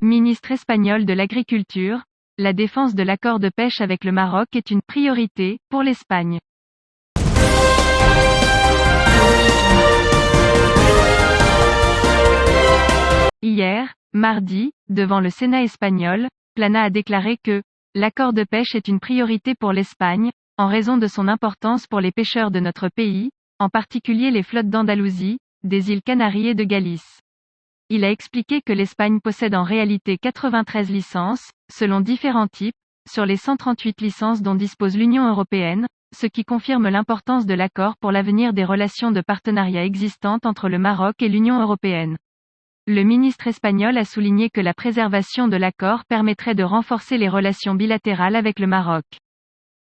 Ministre espagnol de l'Agriculture, la défense de l'accord de pêche avec le Maroc est une priorité pour l'Espagne. Hier, mardi, devant le Sénat espagnol, Plana a déclaré que l'accord de pêche est une priorité pour l'Espagne, en raison de son importance pour les pêcheurs de notre pays, en particulier les flottes d'Andalousie, des îles Canaries et de Galice. Il a expliqué que l'Espagne possède en réalité 93 licences, selon différents types, sur les 138 licences dont dispose l'Union européenne, ce qui confirme l'importance de l'accord pour l'avenir des relations de partenariat existantes entre le Maroc et l'Union européenne. Le ministre espagnol a souligné que la préservation de l'accord permettrait de renforcer les relations bilatérales avec le Maroc.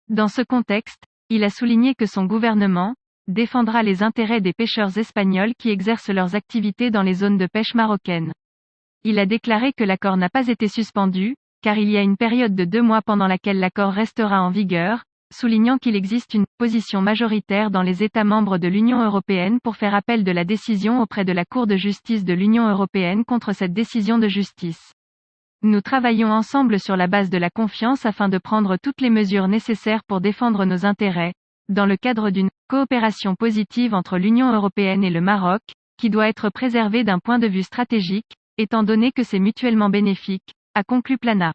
Dans ce contexte, il a souligné que son gouvernement défendra les intérêts des pêcheurs espagnols qui exercent leurs activités dans les zones de pêche marocaines. Il a déclaré que l'accord n'a pas été suspendu, car il y a une période de 2 mois pendant laquelle l'accord restera en vigueur, soulignant qu'il existe une position majoritaire dans les États membres de l'Union européenne pour faire appel de la décision auprès de la Cour de justice de l'Union européenne contre cette décision de justice. Nous travaillons ensemble sur la base de la confiance afin de prendre toutes les mesures nécessaires pour défendre nos intérêts, dans le cadre d'une coopération positive entre l'Union européenne et le Maroc, qui doit être préservée d'un point de vue stratégique, étant donné que c'est mutuellement bénéfique, a conclu Plana.